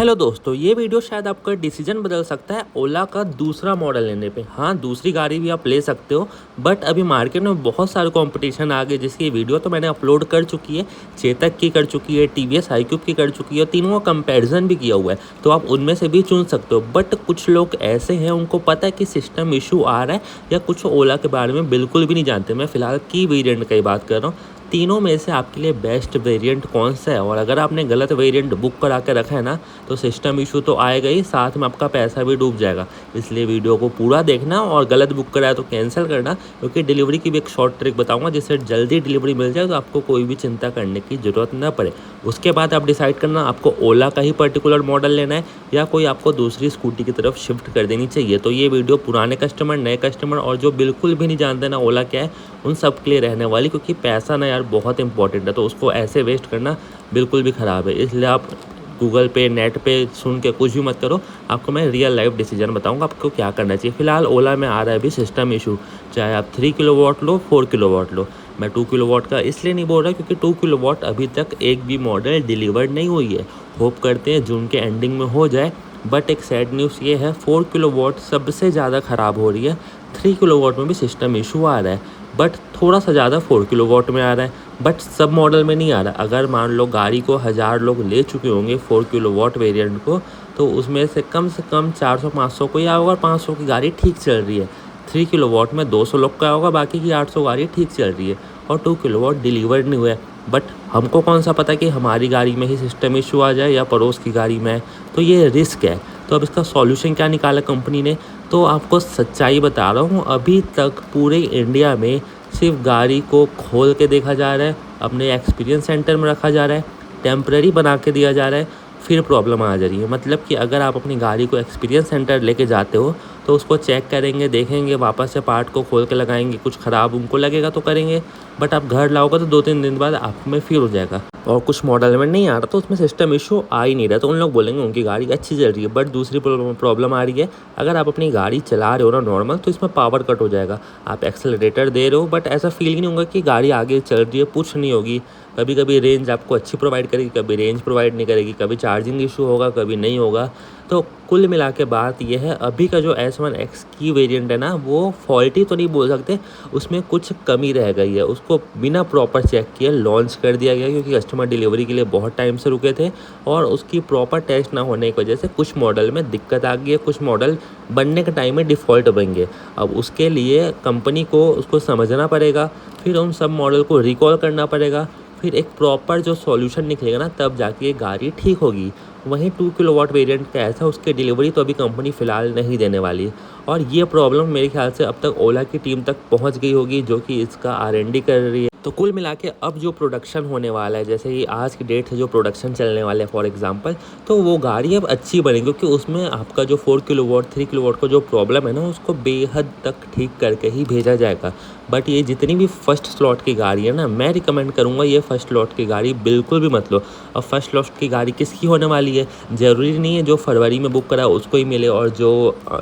Hello दोस्तों, ये video शायद आपका डिसीजन बदल सकता है ओला का दूसरा मॉडल लेने पे। हाँ, दूसरी गाड़ी भी आप ले सकते हो, बट अभी मार्केट में बहुत सारे कंपटीशन आ गए जिसकी वीडियो तो मैंने अपलोड कर चुकी है। चेतक की कर चुकी है, टीवीएस आईक्यूब की कर चुकी है, तीनों का कंपैरिजन भी किया हुआ है, तो आप उनमें से भी चुन सकते हो। बट कुछ लोग ऐसे हैं, उनको पता है कि सिस्टम इशू आ रहा है या कुछ ओला के बारे में बिल्कुल भी नहीं जानते। मैं फिलहाल की वेरिएंट की बात कर रहा हूँ। तीनों में से आपके लिए बेस्ट वेरिएंट कौन सा है, और अगर आपने गलत वेरिएंट बुक करा के रखा है ना, तो सिस्टम इशू तो आएगा ही, साथ में आपका पैसा भी डूब जाएगा। इसलिए वीडियो को पूरा देखना, और गलत बुक कराया तो कैंसिल करना, क्योंकि डिलीवरी की भी एक शॉर्ट ट्रिक बताऊंगा जिससे जल्दी डिलीवरी मिल जाए, तो आपको कोई भी चिंता करने की ज़रूरत ना पड़े। उसके बाद आप डिसाइड करना आपको ओला का ही पर्टिकुलर मॉडल लेना है या कोई आपको दूसरी स्कूटी की तरफ शिफ्ट कर देनी चाहिए। तो ये वीडियो पुराने कस्टमर, नए कस्टमर और जो बिल्कुल भी नहीं जानते ना ओला क्या है, उन सब के लिए रहने वाली, क्योंकि पैसा ना यार बहुत इंपॉर्टेंट है, तो उसको ऐसे वेस्ट करना बिल्कुल भी ख़राब है। इसलिए आप गूगल पे, नेट पे सुन के कुछ भी मत करो। आपको मैं रियल लाइफ डिसीजन बताऊंगा आपको क्या करना चाहिए। फिलहाल ओला में आ रहा है अभी सिस्टम इशू, चाहे आप 3 किलोवाट लो, 4 किलोवाट लो। मैं 2 किलोवाट का इसलिए नहीं बोल रहा क्योंकि 2 किलोवाट अभी तक एक भी मॉडल डिलीवर्ड नहीं हुई है। होप करते हैं जून के एंडिंग में हो जाए। बट एक सैड न्यूज़ ये है, 4 किलोवाट सबसे ज़्यादा ख़राब हो रही है। 3 किलोवाट में भी सिस्टम इशू आ रहा है, बट थोड़ा सा ज़्यादा 4 किलोवाट में आ रहा है, बट सब मॉडल में नहीं आ रहा। अगर मान लो गाड़ी को 1000 लोग ले चुके होंगे 4 किलोवाट वेरिएंट को, तो उसमें से कम 400-500 को ही आया होगा, 500 की गाड़ी ठीक चल रही है। 3 किलोवाट में 200 लोग का होगा, बाकी की 800 गाड़ी ठीक चल रही है, और 2 किलोवाट डिलीवर्ड नहीं हुआ है। बट हमको कौन सा पता कि हमारी गाड़ी में ही सिस्टम इशू आ जाए या पड़ोस की गाड़ी में है, तो ये रिस्क है। तो अब इसका सॉल्यूशन क्या निकाला कंपनी ने, तो आपको सच्चाई बता रहा हूँ, अभी तक पूरे इंडिया में सिर्फ गाड़ी को खोल के देखा जा रहा है, अपने एक्सपीरियंस सेंटर में रखा जा रहा है, टेम्परेरी बना के दिया जा रहा है, फिर प्रॉब्लम आ जा रही है। मतलब कि अगर आप अपनी गाड़ी को एक्सपीरियंस सेंटर लेके जाते हो, तो उसको चेक करेंगे, देखेंगे, वापस से पार्ट को खोल के लगाएंगे, कुछ ख़राब उनको लगेगा तो करेंगे, बट आप घर लाओगे तो 2-3 दिन बाद आप में फिर हो जाएगा। और कुछ मॉडल में नहीं आ रहा तो उसमें सिस्टम इशू आ ही नहीं रहा, तो उन लोग बोलेंगे उनकी गाड़ी अच्छी चल रही है। बट दूसरी प्रॉब्लम आ रही है, अगर आप अपनी गाड़ी चला रहे हो ना नॉर्मल, तो इसमें पावर कट हो जाएगा। आप एक्सेलरेटर दे रहे हो, बट ऐसा फील ही नहीं होगा कि गाड़ी आगे चल रही है, पुश नहीं होगी। कभी कभी रेंज आपको अच्छी प्रोवाइड करेगी, कभी रेंज प्रोवाइड नहीं करेगी, कभी चार्जिंग इशू होगा, कभी नहीं होगा। तो कुल मिला के बात यह है, अभी का जो S1X की वेरिएंट है ना, वो फॉल्टी तो नहीं बोल सकते, उसमें कुछ कमी रह गई है। उसको बिना प्रॉपर चेक किए लॉन्च कर दिया गया, क्योंकि कस्टमर डिलीवरी के लिए बहुत टाइम से रुके थे, और उसकी प्रॉपर टेस्ट ना होने की वजह से कुछ मॉडल में दिक्कत आ गई है। कुछ मॉडल बनने के टाइम में डिफ़ॉल्ट बनेंगे। अब उसके लिए कंपनी को उसको समझना पड़ेगा, फिर उन सब मॉडल को रिकॉल करना पड़ेगा, फिर एक प्रॉपर जो सॉल्यूशन निकलेगा ना, तब जाके ये गाड़ी ठीक होगी। वहीं 2 किलोवाट वेरिएंट का ऐसा, उसके डिलीवरी तो अभी कंपनी फ़िलहाल नहीं देने वाली है, और ये प्रॉब्लम मेरे ख्याल से अब तक ओला की टीम तक पहुंच गई होगी, जो कि इसका R&D कर रही है। तो कुल मिला के अब जो प्रोडक्शन होने वाला है, जैसे कि आज की डेट से जो प्रोडक्शन चलने वाला है फॉर एग्जांपल, तो वो गाड़ी अब अच्छी बनेगी, क्योंकि उसमें आपका जो 4 किलोवाट 3 किलोवाट का जो प्रॉब्लम है ना, उसको बेहद तक ठीक करके ही भेजा जाएगा। बट ये जितनी भी फर्स्ट स्लॉट की गाड़ी है ना, मैं रिकमेंड करूँगा ये फर्स्ट स्लॉट की गाड़ी बिल्कुल भी मत लो। अब फर्स्ट स्लॉट की गाड़ी किसकी होने वाली है, ज़रूरी नहीं है जो फरवरी में बुक करा उसको ही मिले, और जो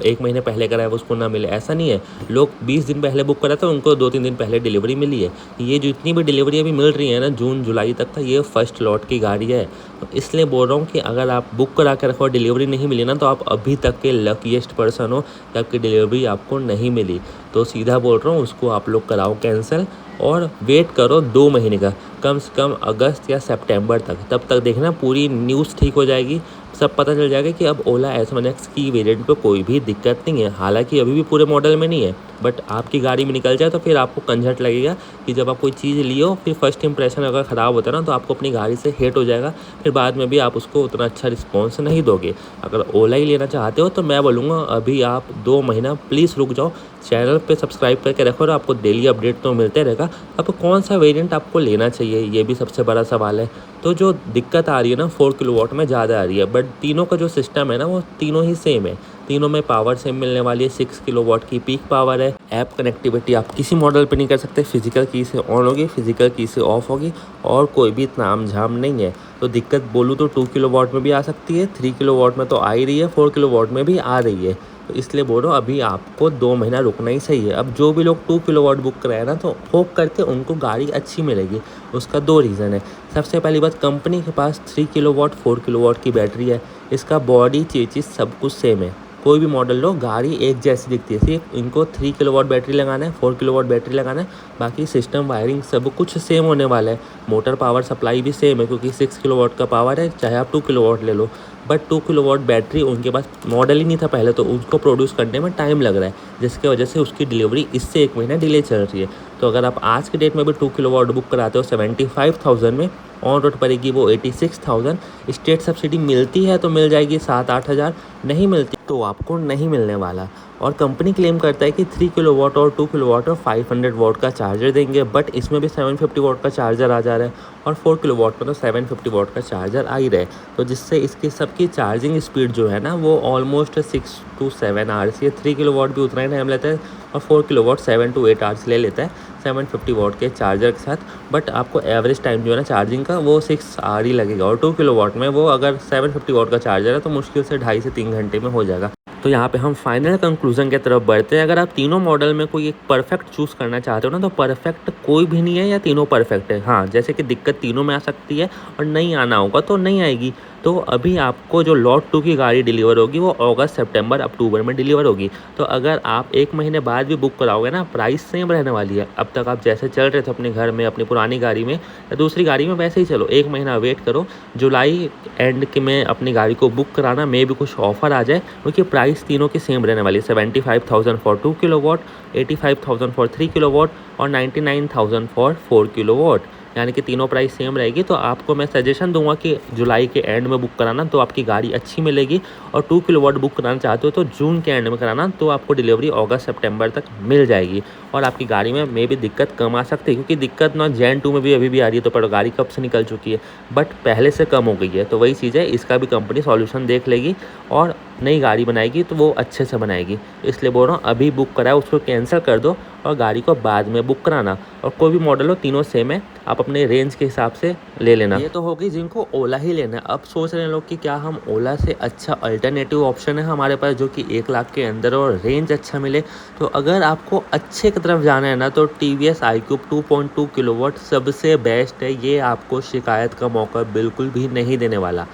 1 महीने पहले कराया उसको ना मिले, ऐसा नहीं है। लोग 20 दिन पहले बुक करा था, उनको 2-3 दिन पहले डिलीवरी मिली है। ये जितनी भी डिलीवरी अभी मिल रही है ना जून जुलाई तक का, ये फर्स्ट लॉट की गाड़ी है। तो इसलिए बोल रहा हूँ कि अगर आप बुक करा के रखो और डिलीवरी नहीं मिली ना, तो आप अभी तक के लकीएस्ट पर्सन हो कि आपकी डिलीवरी आपको नहीं मिली। तो सीधा बोल रहा हूँ, उसको आप लोग कराओ कैंसिल, और वेट करो 2 महीने का, कम से कम अगस्त या सितंबर तक। तब तक देखना पूरी न्यूज़ ठीक हो जाएगी, सब पता चल जाएगा कि अब ओला S1X की वेरिएंट पे कोई भी दिक्कत नहीं है। हालांकि अभी भी पूरे मॉडल में नहीं है, बट आपकी गाड़ी में निकल जाए तो फिर आपको कंझट लगेगा कि जब आप कोई चीज़ लियो, फिर फर्स्ट इंप्रेशन अगर ख़राब होता है ना, तो आपको अपनी गाड़ी से हेट हो जाएगा, फिर बाद में भी आप उसको उतना अच्छा रिस्पॉन्स नहीं दोगे। अगर ओला ही लेना चाहते हो तो मैं बोलूँगा अभी आप 2 महीना प्लीज़ रुक जाओ, चैनल पे सब्सक्राइब करके रखो, और आपको डेली अपडेट तो मिलते रहेगा। अब कौन सा वेरिएंट आपको लेना चाहिए, ये भी सबसे बड़ा सवाल है। तो जो दिक्कत आ रही है ना 4 किलोवाट में ज़्यादा आ रही है, बट तीनों का जो सिस्टम है ना, वो तीनों ही सेम है। तीनों में पावर सेम मिलने वाली है, 6 किलोवाट की पीक पावर है। ऐप कनेक्टिविटी आप किसी मॉडल पे नहीं कर सकते, फिजिकल की से ऑन होगी, फिजिकल की से ऑफ होगी, और कोई भी ताम झाम नहीं है। तो दिक्कत बोलूँ तो 2 किलोवाट में भी आ सकती है, 3 किलोवाट में तो आ ही रही है, 4 किलोवाट में भी आ रही है। तो इसलिए बोल रहा हूँ अभी आपको 2 महीना रुकना ही सही है। अब जो भी लोग 2 किलोवाट बुक कराए ना, तो होप करके उनको गाड़ी अच्छी मिलेगी। उसका 2 रीज़न है। सबसे पहली बात, कंपनी के पास 3 किलोवाट 4 किलोवाट की बैटरी है। इसका बॉडी चेचिस सब कुछ सेम है। कोई भी मॉडल लो, गाड़ी एक जैसी दिखती है। सिर्फ इनको 3 किलोवाट बैटरी लगाना है, 4 किलोवाट बैटरी लगाना है, बाकी सिस्टम वायरिंग सब कुछ सेम होने वाला है। मोटर पावर सप्लाई भी सेम है, क्योंकि 6 किलोवाट का पावर है, चाहे आप 2 किलोवाट ले लो। बट 2 किलोवाट बैटरी उनके पास मॉडल ही नहीं था पहले, तो उसको प्रोड्यूस करने में टाइम लग रहा है, जिसकी वजह से उसकी डिलीवरी इससे 1 महीना डिले चल रही है। तो अगर आप आज के डेट में भी 2 किलोवाट बुक कराते हो 75,000 में, ऑन रोड पड़ेगी वो 86,000। स्टेट सब्सिडी मिलती है तो मिल जाएगी 7-8 हज़ार, नहीं मिलती तो आपको नहीं मिलने वाला। और कंपनी क्लेम करता है कि 3 किलोवाट और 2 किलोवाट और 500 वाट का चार्जर देंगे, बट इसमें भी 750 वाट का चार्जर आ जा रहा है, और 4 किलोवाट में तो 750 वाट का चार्जर आ ही रहा है। तो जिससे इसकी सबकी चार्जिंग स्पीड जो है ना, वो ऑलमोस्ट 6 to 7 आवर्स, ये 3 किलोवाट भी उतना ही टाइम लेता है, और 4 किलोवाट 7 to 8 आवर्स ले लेता है 750 वाट के चार्जर के साथ। बट आपको एवरेज टाइम जो है ना चार्जिंग का, वो 6 आवर ही लगेगा। और 2 किलोवाट में वो अगर 750 वाट का चार्जर है तो मुश्किल से 2.5 से 3 घंटे में हो जाएगा। तो यहाँ पे हम फाइनल कंक्लूजन की तरफ बढ़ते हैं। अगर आप तीनों मॉडल में कोई एक परफेक्ट चूज़ करना चाहते हो ना, तो परफेक्ट कोई भी नहीं है, या तीनों परफेक्ट है। हाँ, जैसे कि दिक्कत तीनों में आ सकती है, और नहीं आना होगा तो नहीं आएगी। तो अभी आपको जो लॉट 2 की गाड़ी डिलीवर होगी वो अगस्त, सितंबर, अक्टूबर में डिलीवर होगी। तो अगर आप 1 महीने बाद भी बुक कराओगे ना, प्राइस सेम रहने वाली है। अब तक आप जैसे चल रहे थे अपने घर में, अपनी पुरानी गाड़ी में या दूसरी गाड़ी में, वैसे ही चलो। 1 महीना वेट करो, जुलाई एंड के में अपनी गाड़ी को बुक कराना, में भी कुछ ऑफर आ जाए, क्योंकि प्राइस तीनों की सेम रहने वाली है। 75,000 फॉर 2 किलोवाट, 85,000 फॉर 3 किलोवाट, और 99,000 फॉर 4 किलोवाट, यानी कि तीनों प्राइस सेम रहेगी। तो आपको मैं सजेशन दूंगा कि जुलाई के एंड में बुक कराना, तो आपकी गाड़ी अच्छी मिलेगी। और 2 किलोवाट बुक कराना चाहते हो तो जून के एंड में कराना, तो आपको डिलीवरी अगस्त, सितंबर तक मिल जाएगी। और आपकी गाड़ी में भी दिक्कत कम आ सकती है, क्योंकि दिक्कत ना जेन 2 में भी अभी भी आ रही है, तो पर गाड़ी कब से निकल चुकी है, बट पहले से कम हो गई है। तो वही चीज़ है, इसका भी कंपनी सॉल्यूशन देख लेगी और नई गाड़ी बनाएगी, तो वो अच्छे से बनाएगी। इसलिए बोल रहा हूँ, अभी बुक कराए उसको कैंसिल कर दो, और गाड़ी को बाद में बुक कराना। और कोई भी मॉडल हो, तीनों सेम है, आप अपने रेंज के हिसाब से ले लेना। ये तो होगी जिनको ओला ही लेना है। अब सोच रहे हैं लोग कि क्या हम ओला से अच्छा अल्टरनेटिव ऑप्शन है हमारे पास, जो कि 1 लाख के अंदर और रेंज अच्छा मिले। तो अगर आपको अच्छे की तरफ जाना है ना, तो TVS iQube 2.2 किलोवाट सबसे बेस्ट है। ये आपको शिकायत का मौका बिल्कुल भी नहीं देने वाला।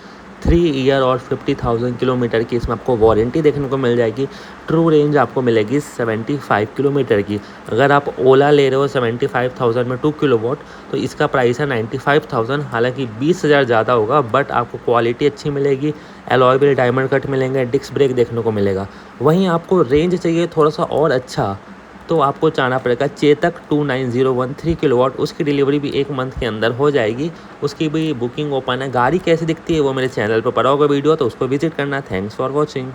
3 ईयर और 50,000 किलोमीटर की इसमें आपको वारंटी देखने को मिल जाएगी। ट्रू रेंज आपको मिलेगी 75 किलोमीटर की। अगर आप ओला ले रहे हो 75,000 में 2 किलोवाट, तो इसका प्राइस है 95,000। हालांकि 20,000 ज़्यादा होगा, बट आपको क्वालिटी अच्छी मिलेगी, एलॉय व्हील डायमंड कट मिलेंगे, डिस्क ब्रेक देखने को मिलेगा। वहीं आपको रेंज चाहिए थोड़ा सा और अच्छा, तो आपको जाना पड़ेगा चेतक 29013 किलोवाट। उसकी डिलीवरी भी 1 मंथ के अंदर हो जाएगी। उसकी भी बुकिंग ओपन है। गाड़ी कैसी दिखती है वो मेरे चैनल पर पड़ा होगा वीडियो, तो उसको विजिट करना। Thanks for watching.